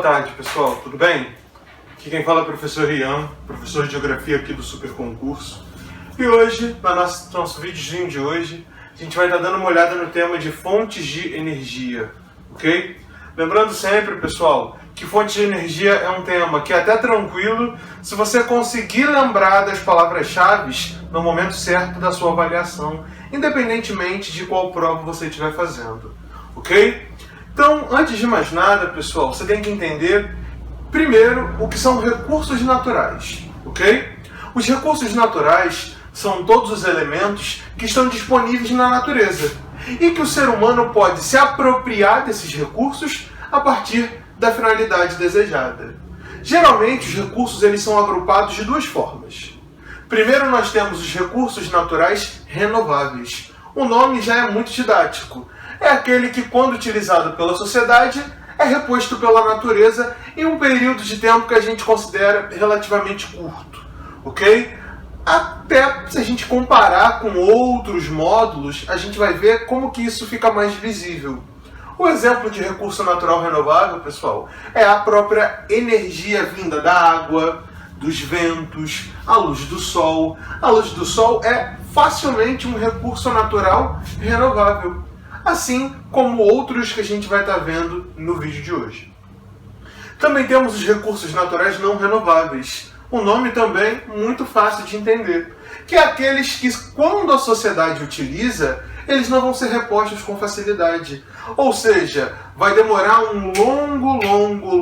tarde, pessoal. Tudo bem? Aqui quem fala é o professor Rian, professor de Geografia aqui do Super Concurso. E hoje, no nosso videozinho de hoje, a gente vai estar dando uma olhada no tema de fontes de energia, ok? Lembrando sempre, pessoal, que fontes de energia é um tema que é até tranquilo se você conseguir lembrar das palavras-chave no momento certo da sua avaliação, independentemente de qual prova você estiver fazendo, ok? Então, antes de mais nada, pessoal, você tem que entender, primeiro, o que são recursos naturais, ok? Os recursos naturais são todos os elementos que estão disponíveis na natureza e que o ser humano pode se apropriar desses recursos a partir da finalidade desejada. Geralmente, os recursos eles são agrupados de duas formas. Primeiro, nós temos os recursos naturais renováveis. O nome já é muito didático. É aquele que, quando utilizado pela sociedade, é reposto pela natureza em um período de tempo que a gente considera relativamente curto, ok? Até se a gente comparar com outros módulos, a gente vai ver como que isso fica mais visível. O exemplo de recurso natural renovável, pessoal, é a própria energia vinda da água, dos ventos, a luz do sol. A luz do sol é facilmente um recurso natural renovável, assim como outros que a gente vai estar vendo no vídeo de hoje. Também temos os recursos naturais não renováveis. O nome também muito fácil de entender, que é aqueles que, quando a sociedade utiliza, eles não vão ser repostos com facilidade. Ou seja, vai demorar um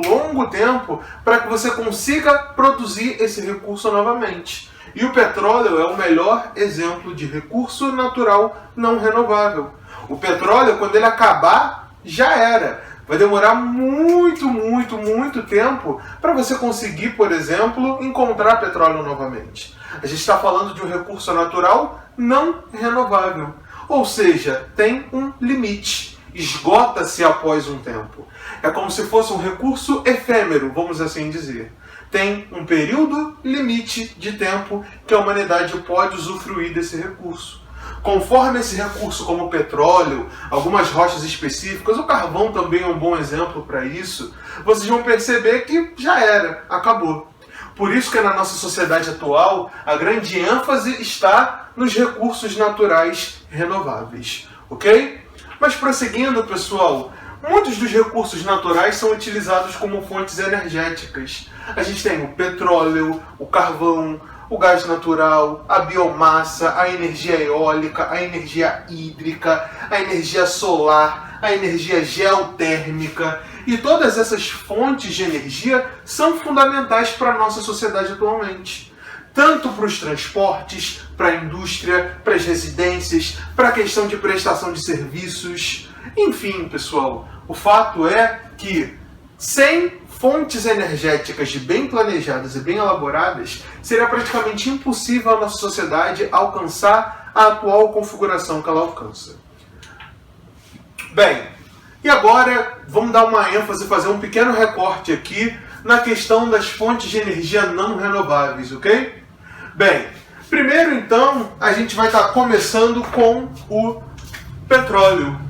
longo tempo para que você consiga produzir esse recurso novamente. E o petróleo é o melhor exemplo de recurso natural não renovável. O petróleo, quando ele acabar, já era. Vai demorar muito tempo para você conseguir, por exemplo, encontrar petróleo novamente. A gente está falando de um recurso natural não renovável. Ou seja, tem um limite. Esgota-se após um tempo. É como se fosse um recurso efêmero, vamos assim dizer. Tem um período limite de tempo que a humanidade pode usufruir desse recurso. Conforme esse recurso, como o petróleo, algumas rochas específicas, o carvão também é um bom exemplo para isso, vocês vão perceber que já era, acabou. Por isso que na nossa sociedade atual, a grande ênfase está nos recursos naturais renováveis, ok? Mas prosseguindo, pessoal, muitos dos recursos naturais são utilizados como fontes energéticas. A gente tem o petróleo, o carvão, o gás natural, a biomassa, a energia eólica, a energia hídrica, a energia solar, a energia geotérmica. E todas essas fontes de energia são fundamentais para a nossa sociedade atualmente. Tanto para os transportes, para a indústria, para as residências, para a questão de prestação de serviços. Enfim, pessoal, o fato é que sem fontes energéticas bem planejadas e bem elaboradas, seria praticamente impossível a nossa sociedade alcançar a atual configuração que ela alcança. Bem, e agora vamos dar uma ênfase, fazer um pequeno recorte aqui na questão das fontes de energia não renováveis, ok? Bem, primeiro então a gente vai estar começando com o petróleo.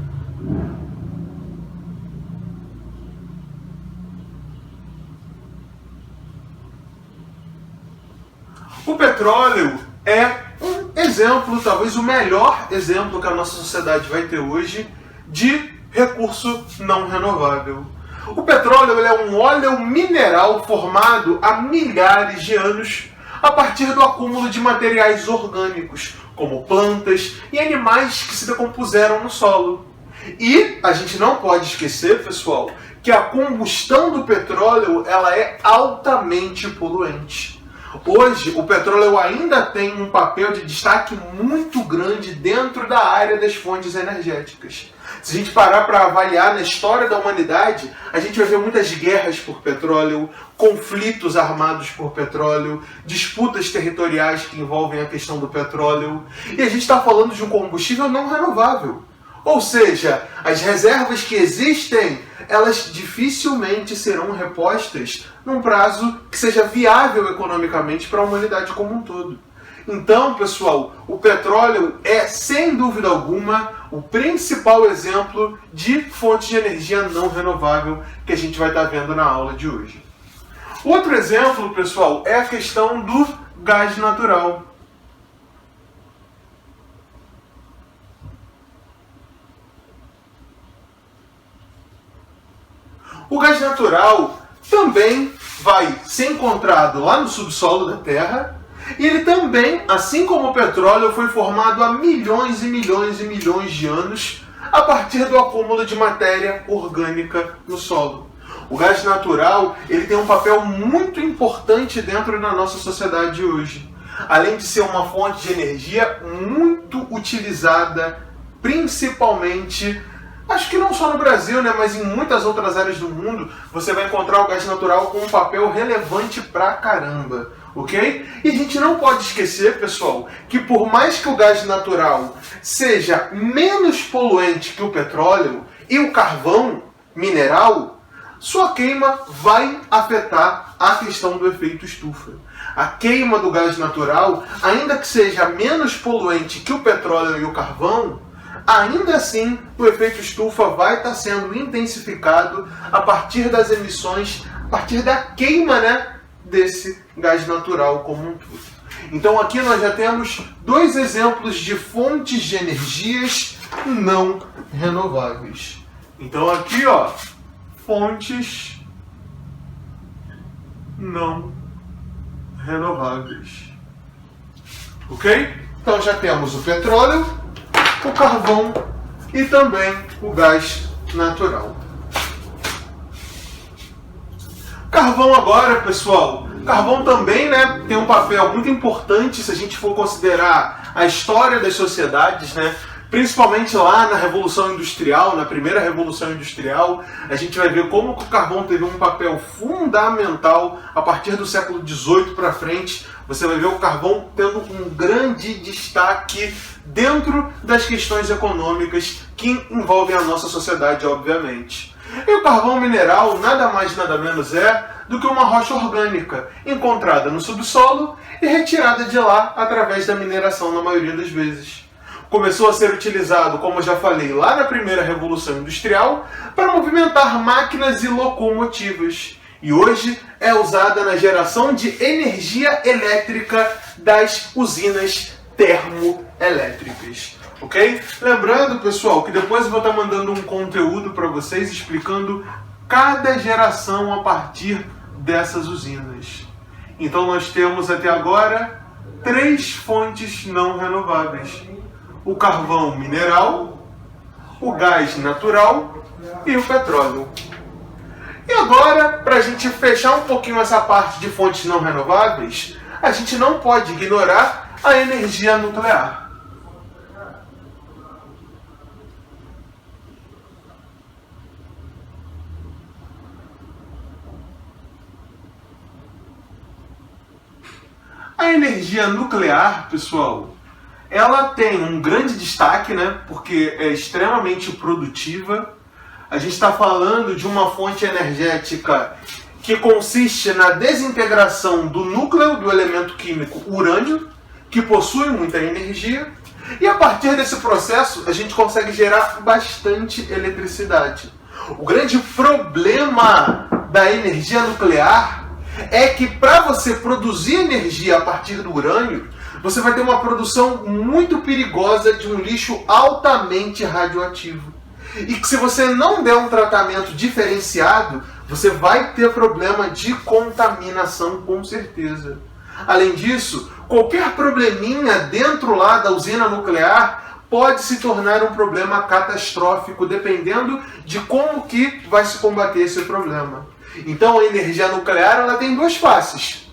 O petróleo é um exemplo, talvez o melhor exemplo que a nossa sociedade vai ter hoje de recurso não renovável. O petróleo ele é um óleo mineral formado há milhares de anos a partir do acúmulo de materiais orgânicos, como plantas e animais que se decompuseram no solo. E a gente não pode esquecer, pessoal, que a combustão do petróleo ela é altamente poluente. Hoje, o petróleo ainda tem um papel de destaque muito grande dentro da área das fontes energéticas. Se a gente parar para avaliar na história da humanidade, a gente vai ver muitas guerras por petróleo, conflitos armados por petróleo, disputas territoriais que envolvem a questão do petróleo. E a gente está falando de um combustível não renovável. Ou seja, as reservas que existem, elas dificilmente serão repostas num prazo que seja viável economicamente para a humanidade como um todo. Então, pessoal, o petróleo é, sem dúvida alguma, o principal exemplo de fonte de energia não renovável que a gente vai estar vendo na aula de hoje. Outro exemplo, pessoal, é a questão do gás natural. O gás natural também vai ser encontrado lá no subsolo da Terra, e ele também, assim como o petróleo, foi formado há milhões e milhões e milhões de anos a partir do acúmulo de matéria orgânica no solo. O gás natural ele tem um papel muito importante dentro da nossa sociedade hoje. Além de ser uma fonte de energia muito utilizada, principalmente, acho que não só no Brasil, né, mas em muitas outras áreas do mundo, você vai encontrar o gás natural com um papel relevante pra caramba, ok? E a gente não pode esquecer, pessoal, que por mais que o gás natural seja menos poluente que o petróleo e o carvão mineral, sua queima vai afetar a questão do efeito estufa. A queima do gás natural, ainda que seja menos poluente que o petróleo e o carvão, ainda assim, o efeito estufa vai estar sendo intensificado a partir das emissões, a partir da queima, né, desse gás natural como um todo. Então aqui nós já temos dois exemplos de fontes de energias não renováveis. Então aqui, ó, fontes não renováveis. Ok? Então já temos o petróleo, o carvão e também o gás natural. Carvão agora, pessoal. Carvão também, né, tem um papel muito importante se a gente for considerar a história das sociedades, né? Principalmente lá na Revolução Industrial, na primeira Revolução Industrial, a gente vai ver como o carvão teve um papel fundamental a partir do século XVIII para frente. Você vai ver o carvão tendo um grande destaque dentro das questões econômicas que envolvem a nossa sociedade, obviamente. E o carvão mineral nada mais nada menos é do que uma rocha orgânica encontrada no subsolo e retirada de lá através da mineração na maioria das vezes. Começou a ser utilizado, como eu já falei, lá na primeira Revolução Industrial, para movimentar máquinas e locomotivas. E hoje é usada na geração de energia elétrica das usinas termoelétricas. Ok? Lembrando, pessoal, que depois eu vou estar mandando um conteúdo para vocês explicando cada geração a partir dessas usinas. Então nós temos até agora 3 fontes não renováveis: o carvão mineral, o gás natural e o petróleo. E agora, para a gente fechar um pouquinho essa parte de fontes não renováveis, a gente não pode ignorar a energia nuclear. A energia nuclear, pessoal, ela tem um grande destaque, né? Porque é extremamente produtiva. A gente está falando de uma fonte energética que consiste na desintegração do núcleo do elemento químico urânio, que possui muita energia, e a partir desse processo a gente consegue gerar bastante eletricidade. O grande problema da energia nuclear é que para você produzir energia a partir do urânio, você vai ter uma produção muito perigosa de um lixo altamente radioativo. E que se você não der um tratamento diferenciado, você vai ter problema de contaminação com certeza. Além disso, qualquer probleminha dentro lá da usina nuclear pode se tornar um problema catastrófico, dependendo de como que vai se combater esse problema. Então a energia nuclear ela tem 2 faces.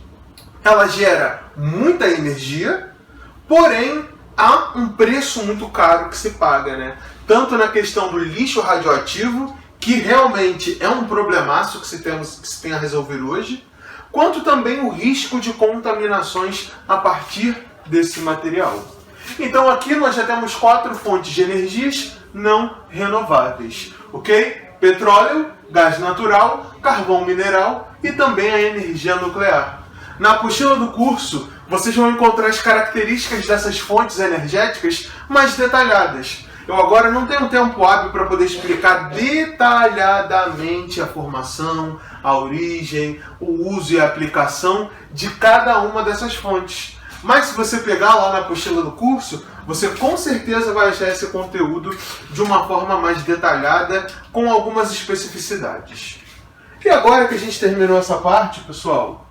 Ela gera muita energia, porém há um preço muito caro que se paga, né? Tanto na questão do lixo radioativo, que realmente é um problemaço que se tem a resolver hoje, quanto também o risco de contaminações a partir desse material. Então aqui nós já temos 4 fontes de energias não renováveis, ok? Petróleo, gás natural, carvão mineral e também a energia nuclear. Na apostila do curso, vocês vão encontrar as características dessas fontes energéticas mais detalhadas. Eu agora não tenho tempo hábil para poder explicar detalhadamente a formação, a origem, o uso e a aplicação de cada uma dessas fontes. Mas se você pegar lá na apostila do curso, você com certeza vai achar esse conteúdo de uma forma mais detalhada, com algumas especificidades. E agora que a gente terminou essa parte, pessoal,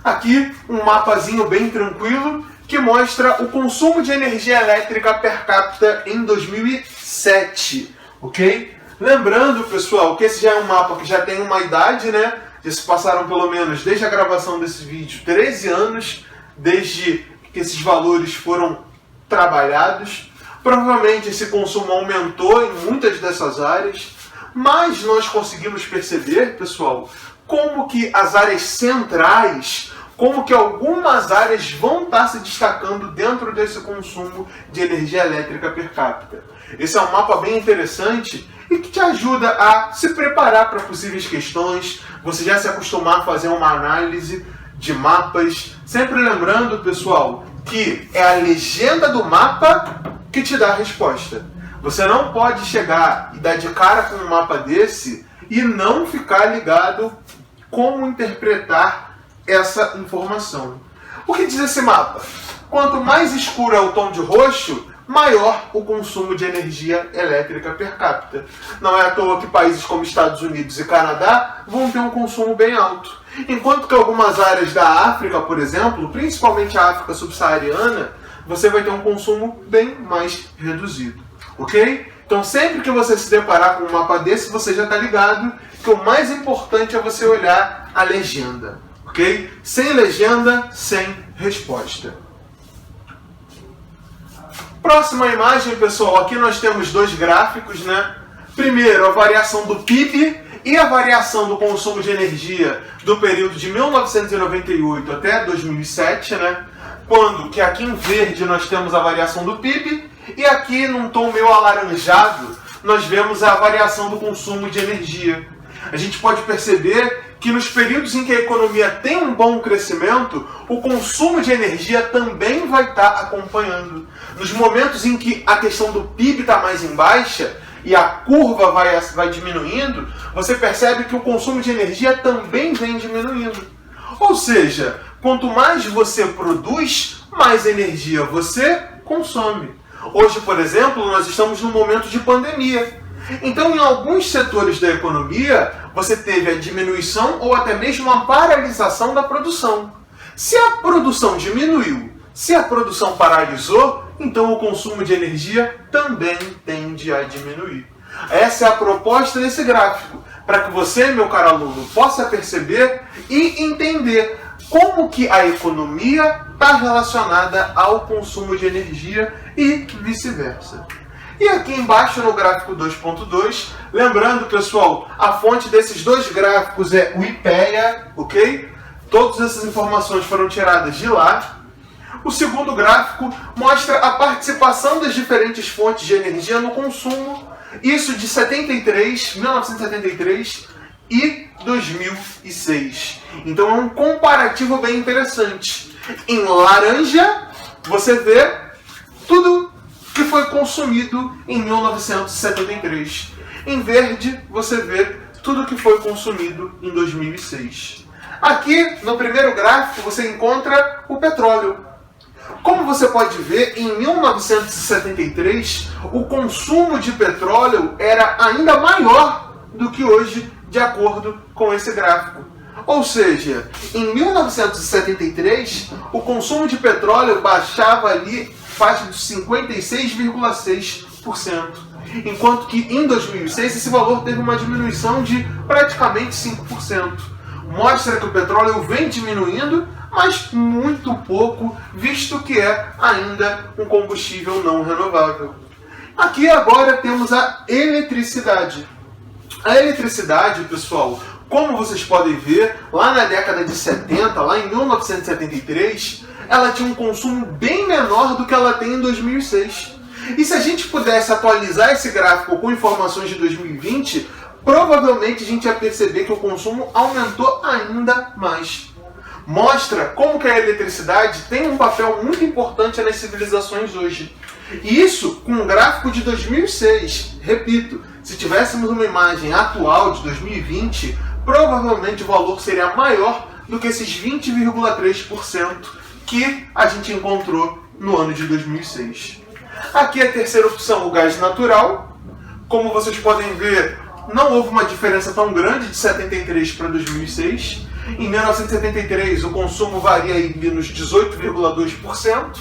aqui um mapazinho bem tranquilo que mostra o consumo de energia elétrica per capita em 2007, ok? Lembrando, pessoal, que esse já é um mapa que já tem uma idade, né? Já se passaram pelo menos, desde a gravação desse vídeo, 13 anos, desde que esses valores foram trabalhados. Provavelmente esse consumo aumentou em muitas dessas áreas, mas nós conseguimos perceber, pessoal, como que as áreas centrais, como que algumas áreas vão estar se destacando dentro desse consumo de energia elétrica per capita. Esse é um mapa bem interessante e que te ajuda a se preparar para possíveis questões, você já se acostumar a fazer uma análise de mapas, sempre lembrando, pessoal, que é a legenda do mapa que te dá a resposta. Você não pode chegar e dar de cara com um mapa desse e não ficar ligado como interpretar essa informação. O que diz esse mapa? Quanto mais escuro é o tom de roxo, maior o consumo de energia elétrica per capita. Não é à toa que países como Estados Unidos e Canadá vão ter um consumo bem alto. Enquanto que algumas áreas da África, por exemplo, principalmente a África subsaariana, você vai ter um consumo bem mais reduzido. Ok? Então sempre que você se deparar com um mapa desse, você já está ligado que o mais importante é você olhar a legenda. Ok? Sem legenda, sem resposta. Próxima imagem, pessoal. Aqui nós temos dois gráficos, né? Primeiro, a variação do PIB e a variação do consumo de energia do período de 1998 até 2007, né? Quando que aqui em verde nós temos a variação do PIB e aqui num tom meio alaranjado nós vemos a variação do consumo de energia. A gente pode perceber que nos períodos em que a economia tem um bom crescimento, o consumo de energia também vai estar acompanhando. Nos momentos em que a questão do PIB está mais em baixa e a curva vai diminuindo, você percebe que o consumo de energia também vem diminuindo. Ou seja, quanto mais você produz, mais energia você consome. Hoje, por exemplo, nós estamos num momento de pandemia. Então, em alguns setores da economia, você teve a diminuição ou até mesmo a paralisação da produção. Se a produção diminuiu, se a produção paralisou, então o consumo de energia também tende a diminuir. Essa é a proposta desse gráfico, para que você, meu caro aluno, possa perceber e entender como que a economia está relacionada ao consumo de energia e vice-versa. E aqui embaixo no gráfico 2.2, lembrando, pessoal, a fonte desses dois gráficos é o IPEA, ok? Todas essas informações foram tiradas de lá. O segundo gráfico mostra a participação das diferentes fontes de energia no consumo, isso de 1973 e 2006. Então é um comparativo bem interessante. Em laranja, você vê tudo que foi consumido em 1973. Em verde, você vê tudo que foi consumido em 2006. Aqui, no primeiro gráfico, você encontra o petróleo. Como você pode ver, em 1973, o consumo de petróleo era ainda maior do que hoje, de acordo com esse gráfico. Ou seja, em 1973, o consumo de petróleo baixava ali faixa de 56,6%, enquanto que em 2006 esse valor teve uma diminuição de praticamente 5%. Mostra que o petróleo vem diminuindo, mas muito pouco, visto que é ainda um combustível não renovável. Aqui agora temos a eletricidade. A eletricidade, pessoal, como vocês podem ver, lá na década de 70, lá em 1973, ela tinha um consumo bem menor do que ela tem em 2006. E se a gente pudesse atualizar esse gráfico com informações de 2020, provavelmente a gente ia perceber que o consumo aumentou ainda mais. mostra como que a eletricidade tem um papel muito importante nas civilizações hoje. E isso com um gráfico de 2006. Repito, se tivéssemos uma imagem atual de 2020, provavelmente o valor seria maior do que esses 20,3% que a gente encontrou no ano de 2006. Aqui a terceira opção, o gás natural. Como vocês podem ver, não houve uma diferença tão grande de 73 para 2006. Em 1973 o consumo varia aí nos 18,2%.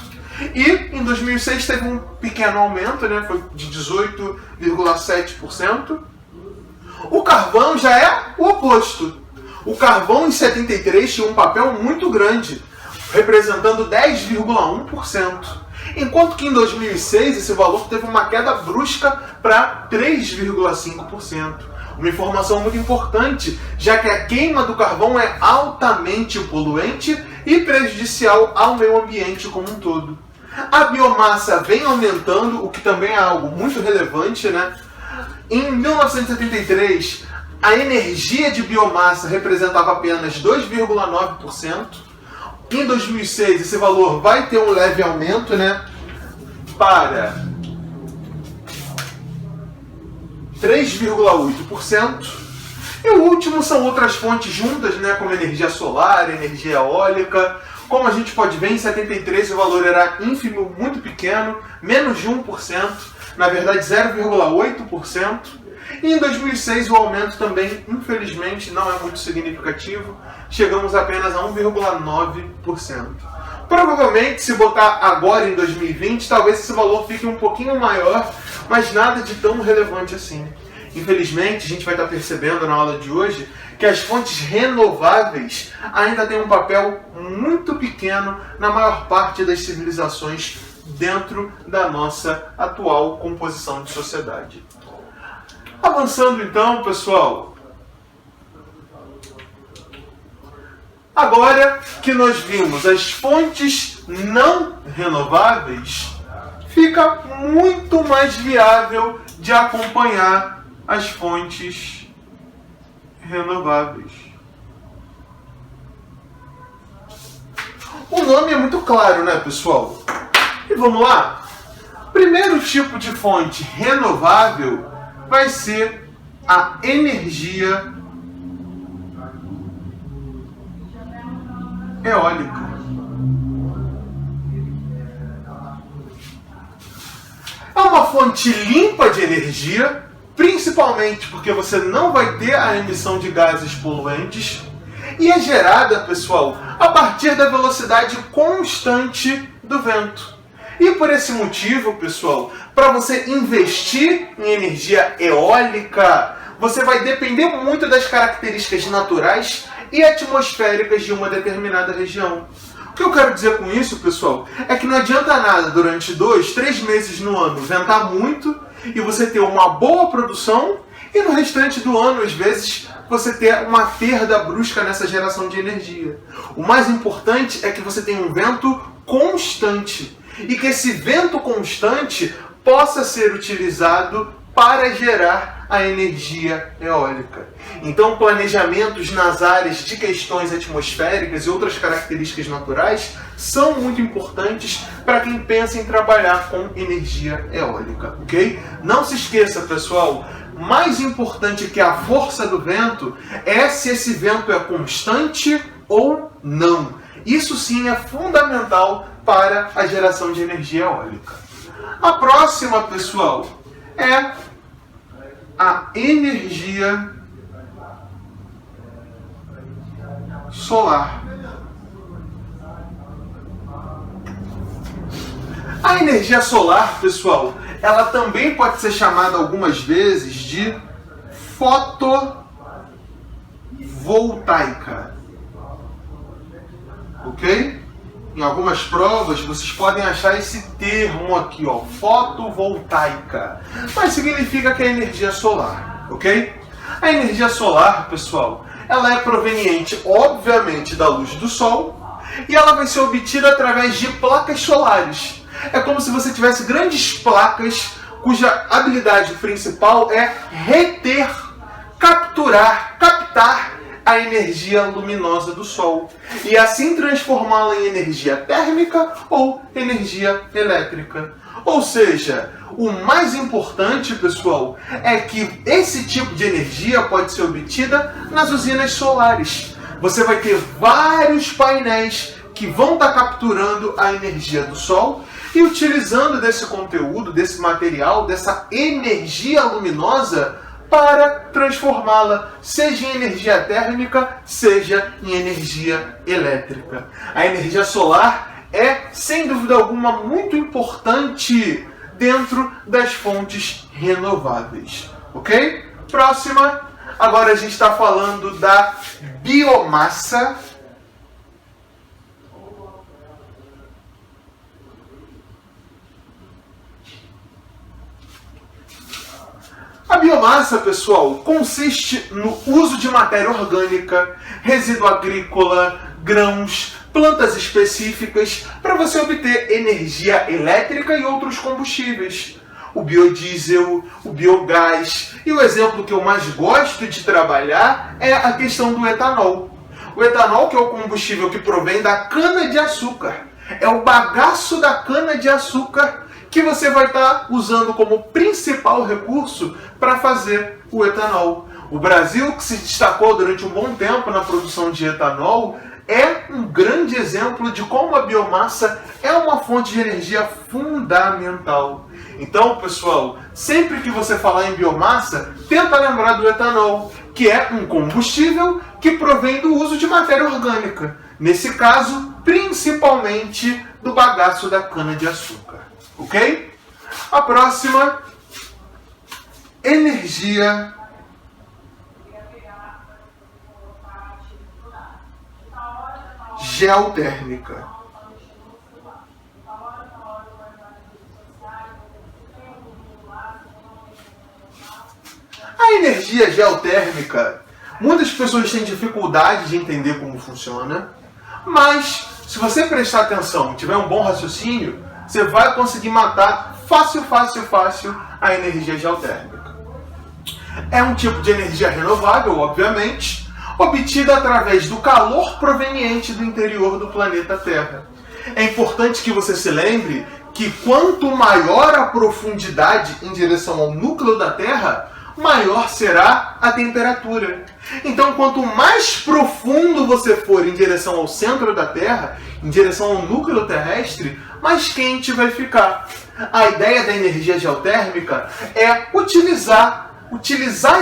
E em 2006 teve um pequeno aumento, né? Foi de 18,7%. O carvão já é o oposto. O carvão em 73 tinha um papel muito grande, representando 10,1%. Enquanto que em 2006 esse valor teve uma queda brusca para 3,5%. Uma informação muito importante, já que a queima do carvão é altamente poluente e prejudicial ao meio ambiente como um todo. A biomassa vem aumentando, o que também é algo muito relevante, né? Em 1973, a energia de biomassa representava apenas 2,9%. Em 2006, esse valor vai ter um leve aumento, né? Para 3,8%. E o último são outras fontes juntas, né? Como energia solar, energia eólica. Como a gente pode ver, em 73 o valor era ínfimo, muito pequeno, menos de 1%, na verdade 0,8%. E em 2006 o aumento também, infelizmente, não é muito significativo, chegamos apenas a 1,9%. Provavelmente, se botar agora em 2020, talvez esse valor fique um pouquinho maior, mas nada de tão relevante assim. Infelizmente, a gente vai estar percebendo na aula de hoje que as fontes renováveis ainda têm um papel muito pequeno na maior parte das civilizações dentro da nossa atual composição de sociedade. Avançando então, pessoal. Agora que nós vimos as fontes não renováveis, fica muito mais viável de acompanhar as fontes renováveis. O nome é muito claro, né, pessoal? E vamos lá? O primeiro tipo de fonte renovável vai ser a energia eólica. É uma fonte limpa de energia, principalmente porque você não vai ter a emissão de gases poluentes, e é gerada, pessoal, a partir da velocidade constante do vento. E por esse motivo, pessoal, para você investir em energia eólica, você vai depender muito das características naturais e atmosféricas de uma determinada região. O que eu quero dizer com isso, pessoal, é que não adianta nada durante 2, 3 meses no ano ventar muito e você ter uma boa produção e no restante do ano, às vezes, você ter uma perda brusca nessa geração de energia. O mais importante é que você tenha um vento constante e que esse vento constante possa ser utilizado para gerar a energia eólica. Então, planejamentos nas áreas de questões atmosféricas e outras características naturais são muito importantes para quem pensa em trabalhar com energia eólica, ok? Não se esqueça, pessoal, mais importante que a força do vento é se esse vento é constante ou não. Isso sim é fundamental para a geração de energia eólica. A próxima, pessoal, é a energia solar. A energia solar, pessoal, ela também pode ser chamada algumas vezes de fotovoltaica. Ok? Em algumas provas vocês podem achar esse termo aqui, ó, fotovoltaica, mas significa que é energia solar, ok? A energia solar, pessoal, ela é proveniente, obviamente, da luz do sol e ela vai ser obtida através de placas solares. É como se você tivesse grandes placas cuja habilidade principal é reter, captar a energia luminosa do Sol e assim transformá-la em energia térmica ou energia elétrica. Ou seja, o mais importante, pessoal, é que esse tipo de energia pode ser obtida nas usinas solares. Você vai ter vários painéis que vão estar capturando a energia do Sol e utilizando desse conteúdo, desse material, dessa energia luminosa para transformá-la, seja em energia térmica, seja em energia elétrica. A energia solar é, sem dúvida alguma, muito importante dentro das fontes renováveis. Ok? Próxima. Agora a gente está falando da biomassa. A biomassa, pessoal, consiste no uso de matéria orgânica, resíduo agrícola, grãos, plantas específicas para você obter energia elétrica e outros combustíveis. O biodiesel, o biogás e o exemplo que eu mais gosto de trabalhar é a questão do etanol. O etanol, que é o combustível que provém da cana-de-açúcar, é o bagaço da cana-de-açúcar que você vai estar usando como principal recurso para fazer o etanol. O Brasil, que se destacou durante um bom tempo na produção de etanol, é um grande exemplo de como a biomassa é uma fonte de energia fundamental. Então, pessoal, sempre que você falar em biomassa, tenta lembrar do etanol, que é um combustível que provém do uso de matéria orgânica. Nesse caso, principalmente do bagaço da cana-de-açúcar. Ok? A próxima, energia geotérmica. A energia geotérmica, muitas pessoas têm dificuldade de entender como funciona, mas se você prestar atenção e tiver um bom raciocínio, você vai conseguir matar fácil a energia geotérmica. É um tipo de energia renovável, obviamente, obtida através do calor proveniente do interior do planeta Terra. É importante que você se lembre que quanto maior a profundidade em direção ao núcleo da Terra, maior será a temperatura. Então, quanto mais profundo você for em direção ao centro da Terra, em direção ao núcleo terrestre, mais quente vai ficar. A ideia da energia geotérmica é utilizar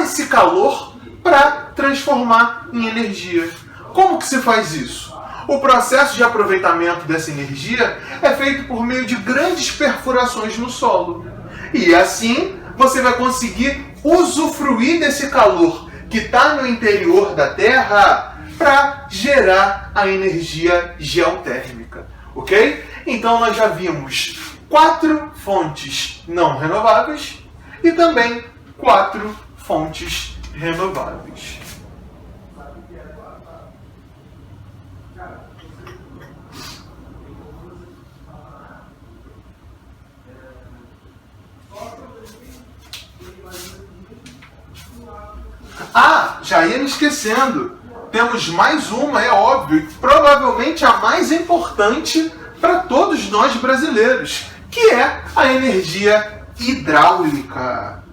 esse calor para transformar em energia. Como que se faz isso? O processo de aproveitamento dessa energia é feito por meio de grandes perfurações no solo. E assim você vai conseguir usufruir desse calor que está no interior da Terra para gerar a energia geotérmica. Ok? Então nós já vimos 4 fontes não renováveis e também 4 fontes renováveis. Ah, já ia me esquecendo. Temos mais uma, é óbvio, provavelmente a mais importante para todos nós brasileiros, que é a energia hidráulica.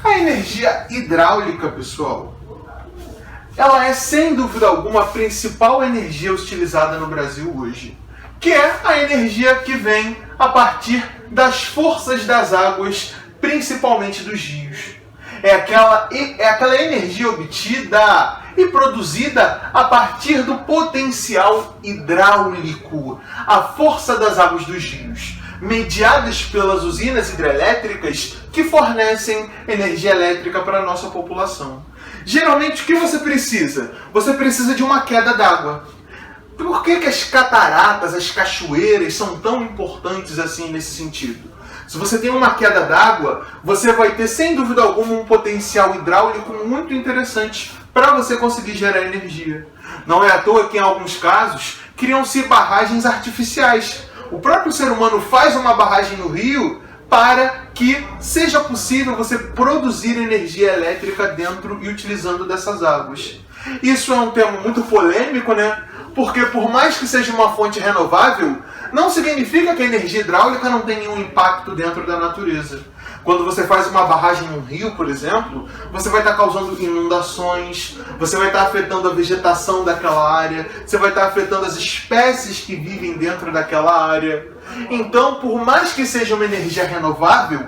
A energia hidráulica, pessoal, ela é sem dúvida alguma a principal energia utilizada no Brasil hoje, que é a energia que vem a partir das forças das águas, principalmente dos rios. É aquela energia obtida e produzida a partir do potencial hidráulico, a força das águas dos rios, mediadas pelas usinas hidrelétricas que fornecem energia elétrica para a nossa população. Geralmente, o que você precisa? Você precisa de uma queda d'água. Por que as cataratas, as cachoeiras são tão importantes assim nesse sentido? Se você tem uma queda d'água, você vai ter, sem dúvida alguma, um potencial hidráulico muito interessante para você conseguir gerar energia. Não é à toa que, em alguns casos, criam-se barragens artificiais. O próprio ser humano faz uma barragem no rio para que seja possível você produzir energia elétrica dentro e utilizando dessas águas. Isso é um tema muito polêmico, né? Porque por mais que seja uma fonte renovável, não significa que a energia hidráulica não tem nenhum impacto dentro da natureza. Quando você faz uma barragem num rio, por exemplo, você vai estar causando inundações, você vai estar afetando a vegetação daquela área, você vai estar afetando as espécies que vivem dentro daquela área. Então, por mais que seja uma energia renovável,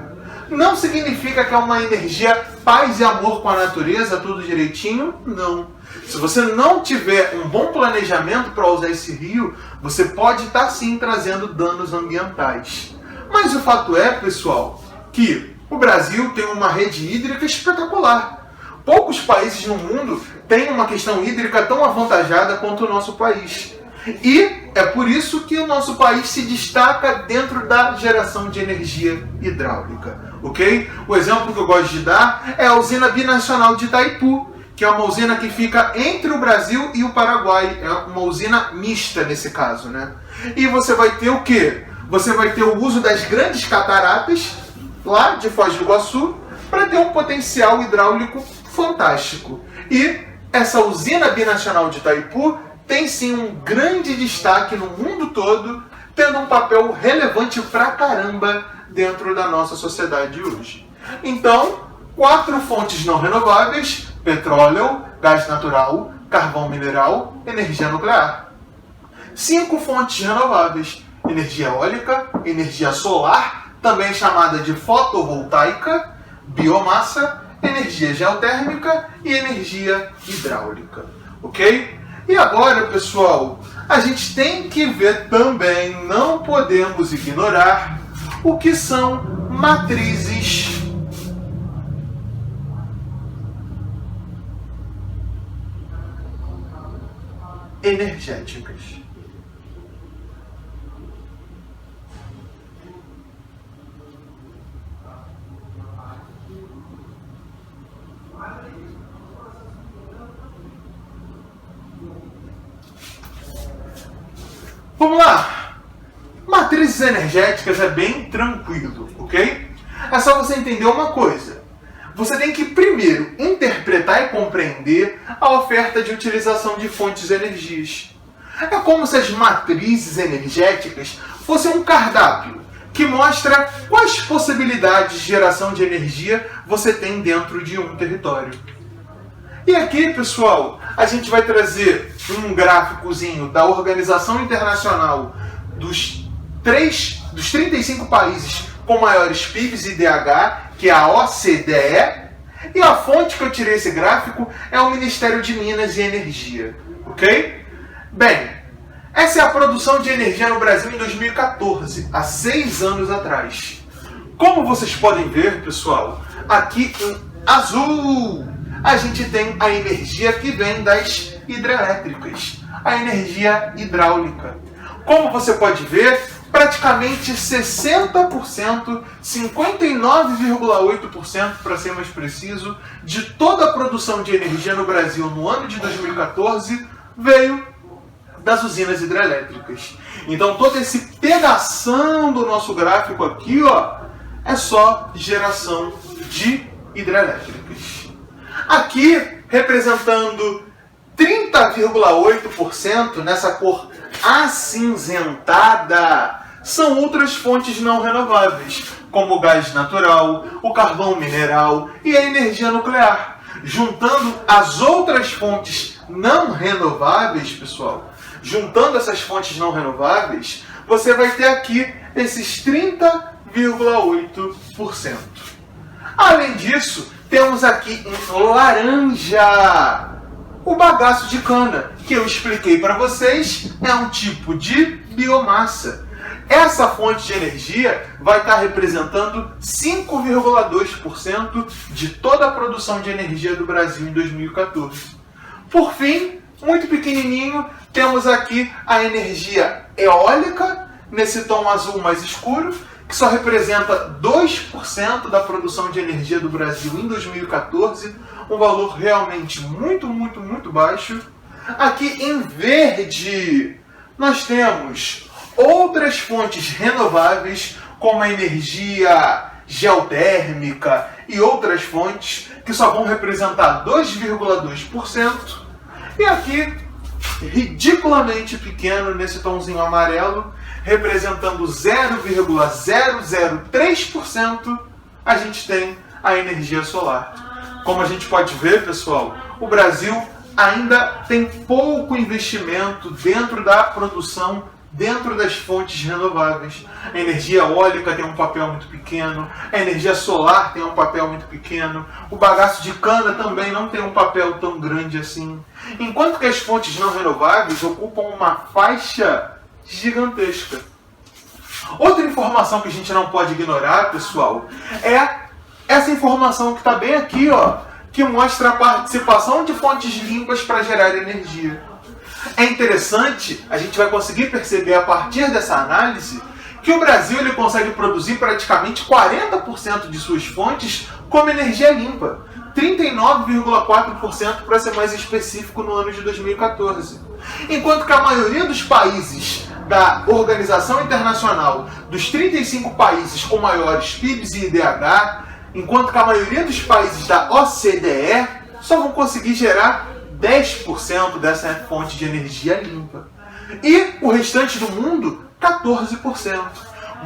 não significa que é uma energia paz e amor com a natureza, tudo direitinho, não. Se você não tiver um bom planejamento para usar esse rio, você pode estar sim trazendo danos ambientais. Mas o fato é, pessoal, que o Brasil tem uma rede hídrica espetacular. Poucos países no mundo têm uma questão hídrica tão avantajada quanto o nosso país. E é por isso que o nosso país se destaca dentro da geração de energia hidráulica. Ok? O exemplo que eu gosto de dar é a usina binacional de Itaipu, que é uma usina que fica entre o Brasil e o Paraguai. É uma usina mista nesse caso, né? E você vai ter o quê? Você vai ter o uso das grandes cataratas, lá de Foz do Iguaçu, para ter um potencial hidráulico fantástico. E essa usina binacional de Itaipu tem sim um grande destaque no mundo todo, tendo um papel relevante pra caramba dentro da nossa sociedade hoje. Então, 4 fontes não renováveis: petróleo, gás natural, carvão mineral, energia nuclear. 5 fontes renováveis: energia eólica, energia solar, também chamada de fotovoltaica, biomassa, energia geotérmica e energia hidráulica. Ok? E agora, pessoal, a gente tem que ver também, não podemos ignorar, o que são matrizes energéticas. Vamos lá! Matrizes energéticas é bem tranquilo, ok? É só você entender uma coisa. Você tem que primeiro interpretar e compreender a oferta de utilização de fontes de energias. É como se as matrizes energéticas fossem um cardápio que mostra quais possibilidades de geração de energia você tem dentro de um território. E aqui, pessoal, a gente vai trazer um gráficozinho da Organização Internacional dos 35 países com maiores PIBs e IDH, que é a OCDE, e a fonte que eu tirei esse gráfico é o Ministério de Minas e Energia, ok? Bem, essa é a produção de energia no Brasil em 2014, há 6 anos atrás. Como vocês podem ver, pessoal, aqui em azul, a gente tem a energia que vem das hidrelétricas, a energia hidráulica. Como você pode ver, praticamente 60%, 59,8% para ser mais preciso, de toda a produção de energia no Brasil no ano de 2014 veio das usinas hidrelétricas. Então todo esse pedação do nosso gráfico aqui, ó, é só geração de hidrelétricas. Aqui, representando 30,8% nessa cor acinzentada, são outras fontes não renováveis, como o gás natural, o carvão mineral e a energia nuclear. Juntando as outras fontes não renováveis, pessoal, juntando essas fontes não renováveis, você vai ter aqui esses 30,8%. Além disso, temos aqui em laranja o bagaço de cana, que eu expliquei para vocês, é um tipo de biomassa. Essa fonte de energia vai estar representando 5,2% de toda a produção de energia do Brasil em 2014. Por fim, muito pequenininho, temos aqui a energia eólica, nesse tom azul mais escuro, que só representa 2% da produção de energia do Brasil em 2014, um valor realmente muito, muito, muito baixo. Aqui em verde, nós temos outras fontes renováveis, como a energia geotérmica e outras fontes, que só vão representar 2,2%. E aqui, ridiculamente pequeno, nesse tomzinho amarelo, representando 0,003%, a gente tem a energia solar. Como a gente pode ver, pessoal, o Brasil ainda tem pouco investimento dentro da produção, dentro das fontes renováveis. A energia eólica tem um papel muito pequeno, a energia solar tem um papel muito pequeno, o bagaço de cana também não tem um papel tão grande assim. Enquanto que as fontes não renováveis ocupam uma faixa gigantesca. Outra informação que a gente não pode ignorar, pessoal, é essa informação que está bem aqui, ó, que mostra a participação de fontes limpas para gerar energia. É interessante, a gente vai conseguir perceber a partir dessa análise que o Brasil ele consegue produzir praticamente 40% de suas fontes como energia limpa, 39,4% para ser mais específico no ano de 2014. Enquanto que a maioria dos países da Organização Internacional, dos 35 países com maiores PIBs e IDH, enquanto que a maioria dos países da OCDE só vão conseguir gerar 10% dessa fonte de energia limpa. E o restante do mundo, 14%.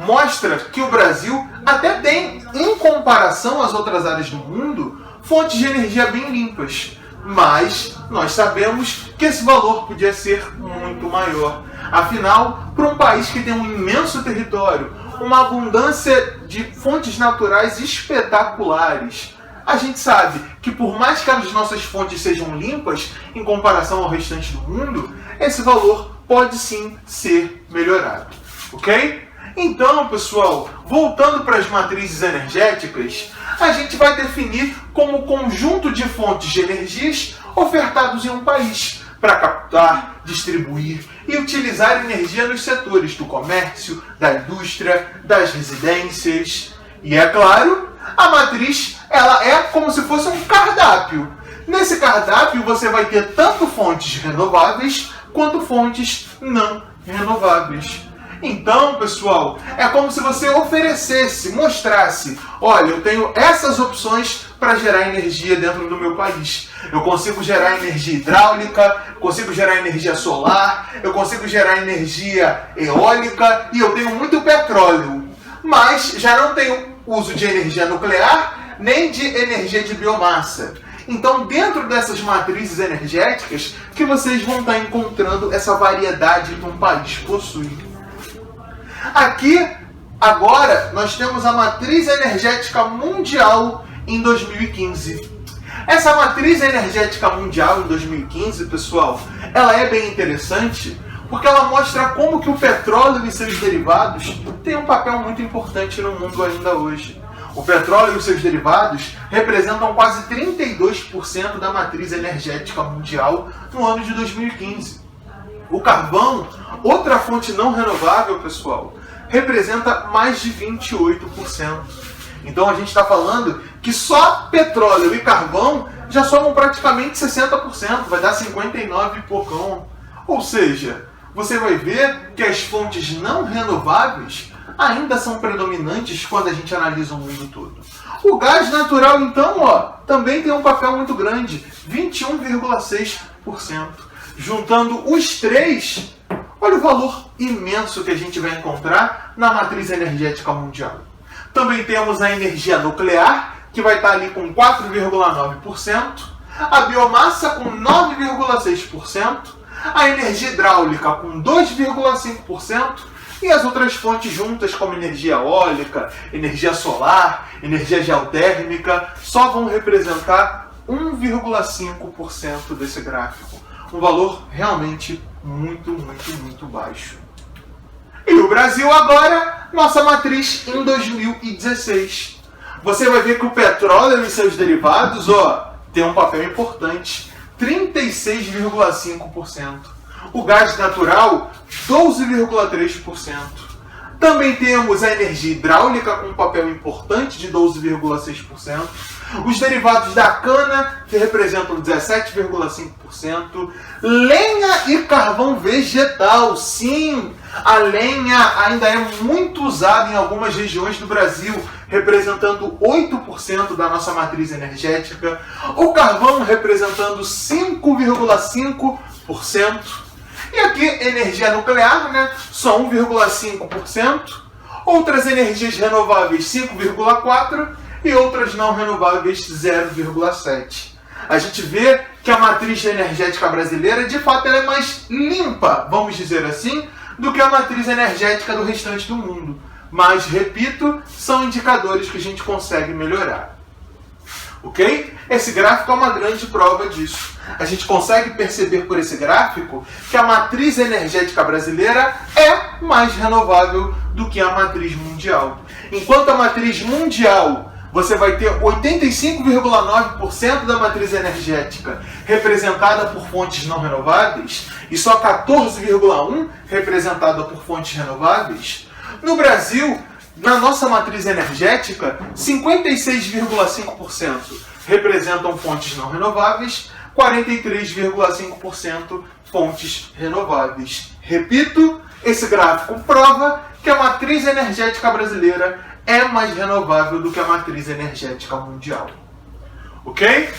Mostra que o Brasil até tem, em comparação às outras áreas do mundo, fontes de energia bem limpas. Mas nós sabemos que esse valor podia ser muito maior. Afinal, para um país que tem um imenso território, uma abundância de fontes naturais espetaculares, a gente sabe que por mais que as nossas fontes sejam limpas, em comparação ao restante do mundo, esse valor pode sim ser melhorado. Ok? Então, pessoal, voltando para as matrizes energéticas, a gente vai definir como conjunto de fontes de energias ofertados em um país para captar, distribuir e utilizar energia nos setores do comércio, da indústria, das residências. E é claro, a matriz ela é como se fosse um cardápio. Nesse cardápio você vai ter tanto fontes renováveis quanto fontes não renováveis. Então, pessoal, é como se você oferecesse, mostrasse, olha, eu tenho essas opções para gerar energia dentro do meu país. Eu consigo gerar energia hidráulica, consigo gerar energia solar, eu consigo gerar energia eólica e eu tenho muito petróleo. Mas já não tenho uso de energia nuclear, nem de energia de biomassa. Então, dentro dessas matrizes energéticas, que vocês vão estar encontrando essa variedade que um país possui. Aqui, agora, nós temos a matriz energética mundial em 2015. Essa matriz energética mundial em 2015, pessoal, ela é bem interessante porque ela mostra como que o petróleo e seus derivados têm um papel muito importante no mundo ainda hoje. O petróleo e os seus derivados representam quase 32% da matriz energética mundial no ano de 2015. O carvão, outra fonte não renovável, pessoal, representa mais de 28%. Então a gente está falando que só petróleo e carvão já somam praticamente 60%, vai dar 59 e poucão. Ou seja, você vai ver que as fontes não renováveis ainda são predominantes quando a gente analisa o mundo todo. O gás natural, então, também tem um papel muito grande, 21,6%. Juntando os três, olha o valor imenso que a gente vai encontrar na matriz energética mundial. Também temos a energia nuclear, que vai estar ali com 4,9%, a biomassa com 9,6%, a energia hidráulica com 2,5%, e as outras fontes juntas, como energia eólica, energia solar, energia geotérmica, só vão representar 1,5% desse gráfico. Um valor realmente muito, muito, muito baixo. E o Brasil agora, nossa matriz em 2016. Você vai ver que o petróleo e seus derivados, tem um papel importante, 36,5%. O gás natural, 12,3%. Também temos a energia hidráulica com um papel importante de 12,6%. Os derivados da cana, que representam 17,5%. Lenha e carvão vegetal. Sim, a lenha ainda é muito usada em algumas regiões do Brasil, representando 8% da nossa matriz energética. O carvão representando 5,5%. E aqui, energia nuclear, né? Só 1,5%. Outras energias renováveis, 5,4%. E outras não renováveis, 0,7%. A gente vê que a matriz energética brasileira, de fato, ela é mais limpa, vamos dizer assim, do que a matriz energética do restante do mundo. Mas, repito, são indicadores que a gente consegue melhorar. Ok? Esse gráfico é uma grande prova disso. A gente consegue perceber por esse gráfico que a matriz energética brasileira é mais renovável do que a matriz mundial. Enquanto a matriz mundial, você vai ter 85,9% da matriz energética representada por fontes não renováveis e só 14,1% representada por fontes renováveis. No Brasil, na nossa matriz energética, 56,5% representam fontes não renováveis, 43,5% fontes renováveis. Repito, esse gráfico prova que a matriz energética brasileira é mais renovável do que a matriz energética mundial. Ok?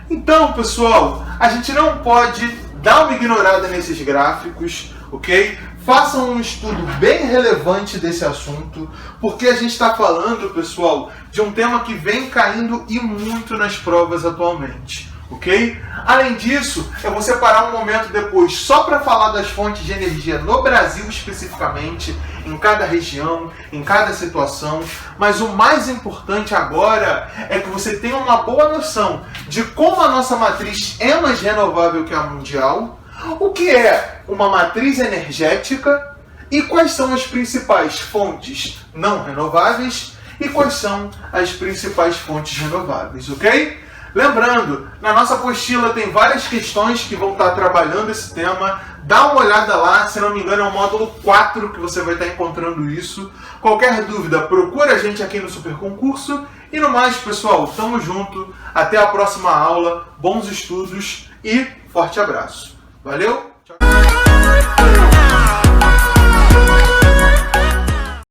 Então, pessoal, a gente não pode dar uma ignorada nesses gráficos, ok? Façam um estudo bem relevante desse assunto, porque a gente está falando, pessoal, de um tema que vem caindo e muito nas provas atualmente. Ok? Além disso, eu vou separar um momento depois só para falar das fontes de energia no Brasil especificamente, em cada região, em cada situação. Mas o mais importante agora é que você tenha uma boa noção de como a nossa matriz é mais renovável que a mundial, o que é uma matriz energética e quais são as principais fontes não renováveis e quais são as principais fontes renováveis, ok? Lembrando, na nossa apostila tem várias questões que vão estar trabalhando esse tema. Dá uma olhada lá, se não me engano é o módulo 4 que você vai estar encontrando isso. Qualquer dúvida, procura a gente aqui no Super Concurso. E no mais, pessoal, tamo junto. Até a próxima aula, bons estudos e forte abraço. Valeu!